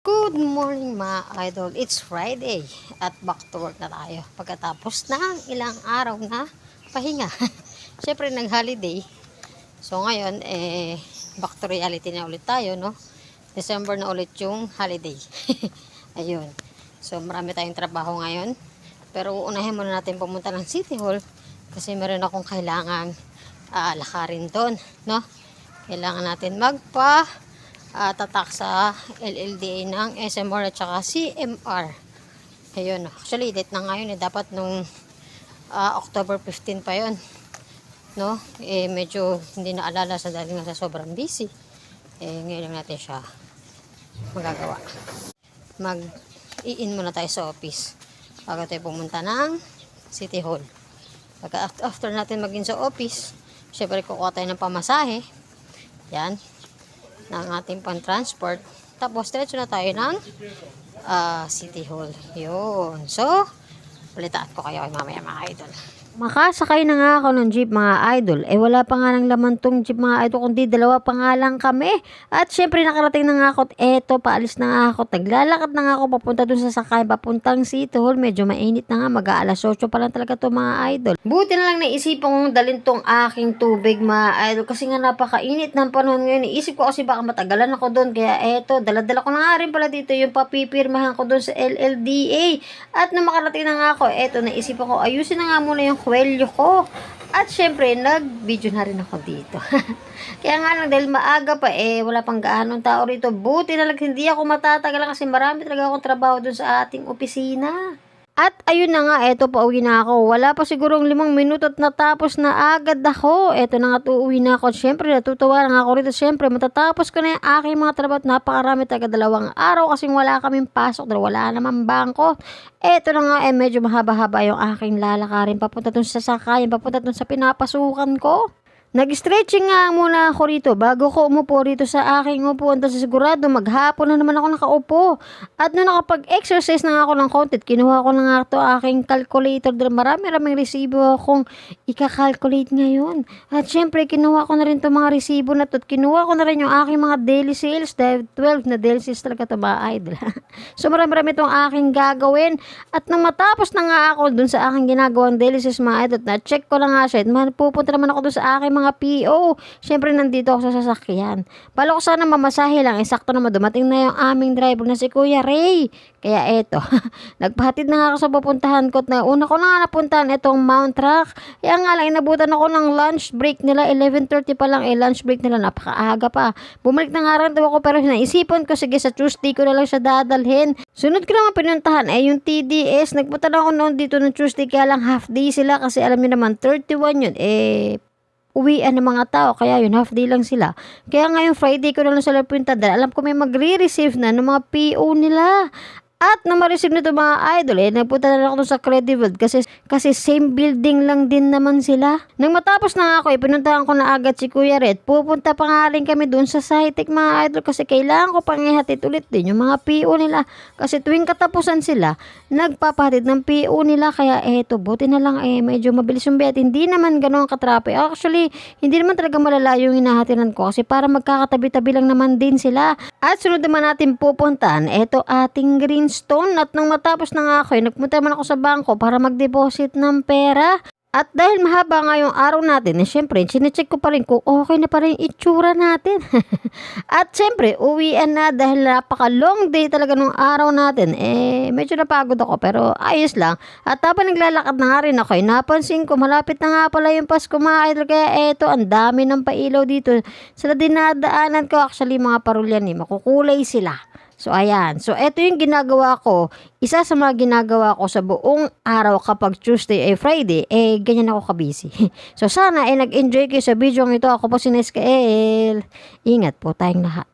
Good morning mga idol, it's Friday at back to work na tayo pagkatapos ng ilang araw na pahinga. Syempre nag-holiday, so ngayon back to reality na ulit tayo, no? December na ulit yung holiday. Ayun, so marami tayong trabaho ngayon, pero unahin muna natin pumunta ng City Hall kasi meron akong kailangan lakarin doon, no? Kailangan natin tatak sa LLDA ng SMR at saka CMR. Ayun, actually date na ngayon dapat nung October 15 pa yon, no? Medyo hindi na alala sa dahil nga sa sobrang busy. Ngayon lang natin siya magagawa. Mag-i-in muna tayo sa office bago tayo pumunta ng City Hall. After natin mag-in sa office, syempre kukuha tayo ng pamasahe. Yan, ng ating pang-transport. Tapos, diretso na tayo ng City Hall. Yun. So, balitaan ko kayo mamaya mga idol. Makasakay na nga ako ng jeep mga idol. Wala pa nga ng laman tong jeep mga idol, kundi dalawa pa nga lang kami. At syempre nakarating na nga ako. Paalis na nga ako. Naglalakad na nga ako papunta dun sa sakay. Papuntang City Hall. Medyo mainit na nga. Mag-aalas 8 pa lang talaga to mga idol. Buti na lang naisipan kong dalhin tong aking tubig mga idol. Kasi nga napakainit ng panahon ngayon. Iisip ko kasi baka matagalan ako dun. Kaya dala-dala ko na nga rin pala dito yung papipirmahan ko dun sa LLDA. At nung makarating na nga ako, naisipan ko ayusin na nga muna yung kwelyo ko. At syempre, nag-video na rin ako dito. Kaya nga lang, dahil maaga pa, wala pang gaanong tao rito. Buti na lang, hindi ako matatagalan kasi marami talaga akong trabaho dun sa ating opisina. At ayun na nga, pauwi na ako. Wala pa sigurong 5 minuto at natapos na agad ako. Na nga, uuwi na ako. Siyempre, natutuwa na ako rito. Siyempre, matatapos ko na yung aking mga trabaho at napakarami taga 2 araw kasi wala kaming pasok. Wala naman bangko. Na nga, medyo mahaba-haba yung aking lalakarin. Papunta dun sa sakayan, papunta dun sa pinapasukan ko. Nag-stretching nga muna ako rito bago ko umupo rito sa aking upuan. Tapos sigurado maghapon na naman ako nakaupo. At nung nakapag-exercise na ako ng konti, kinuha ko na nga ito aking calculator. Marami-raming resibo akong ika-calculate ngayon. At syempre kinuha ko na rin itong mga resibo na ito. At kinuha ko na rin yung aking mga daily sales. Dahil 12 na daily sales talaga ito mga idol. So marami-rami itong aking gagawin. At nung matapos na nga ako dun sa aking ginagawang daily sales mga idol, na-check ko na nga siya. Pupunta naman ako dun sa aking mga PO. Siyempre nandito ako sa sasakyan. Bala ko sana mamasahe lang. Sakto naman dumating na yung aming driver na si Kuya Ray. Kaya nagpahatid na nga ako sa pupuntahan ko. Una ko na nga napuntahan itong Mount Rock. Kaya nga lang inabutan ako ng lunch break nila. 11:30 pa lang lunch break nila. Napakaaga pa. Bumalik na nga rin ako pero naisipan ko sige sa Tuesday ko na lang siya dadalhin. Sunod ko naman pinuntahan yung TDS. Nagpunta na ako noon dito ng Tuesday kaya lang half day sila kasi alam niyo naman 31 yun. Uwian ng mga tao, kaya yun, half day lang sila. Kaya ngayong Friday ko na lang sila punta dahil alam ko may magre-receive na ng mga PO nila. At na ma-receive nito mga idol, nagpunta na ako sa Credible kasi same building lang din naman sila. Nang matapos na nga ako, pinuntahan ko na agad si Kuya Red. Pupunta pa nga rin kami dun sa Sci-Tech mga idol kasi kailangan ko pang ihatid ulit din yung mga PO nila. Kasi tuwing katapusan sila, nagpapahatid ng PO nila. Kaya buti na lang medyo mabilis yung biyahe. Hindi naman ganoon katrape. Actually, hindi naman talaga malalayo yung hinahatiran ko kasi para magkakatabi-tabi lang naman din sila. At sunod naman natin pupuntahan, ating Greenstone. At nung matapos na nga ako, nagpunta naman ako sa bangko para mag-deposit ng pera. At dahil mahaba nga yung araw natin, syempre, sinecheck ko pa rin kung okay na pa rin itsura natin. At syempre, uwian na dahil napaka-long day talaga nung araw natin. Medyo napagod ako pero ayos lang. At habang naglalakad na nga rin ako, napansin ko, malapit na nga pala yung Pasko mga idol. Kaya ang dami ng pailaw dito. Sa dinadaanan ko, actually mga parulyan makukulay sila. So, ayan. So, ito yung ginagawa ko. Isa sa mga ginagawa ko sa buong araw kapag Tuesday Friday, ganyan ako kabisi. So, sana nag-enjoy kayo sa video ito. Ako po si Neskael. Ingat po tayong lahat.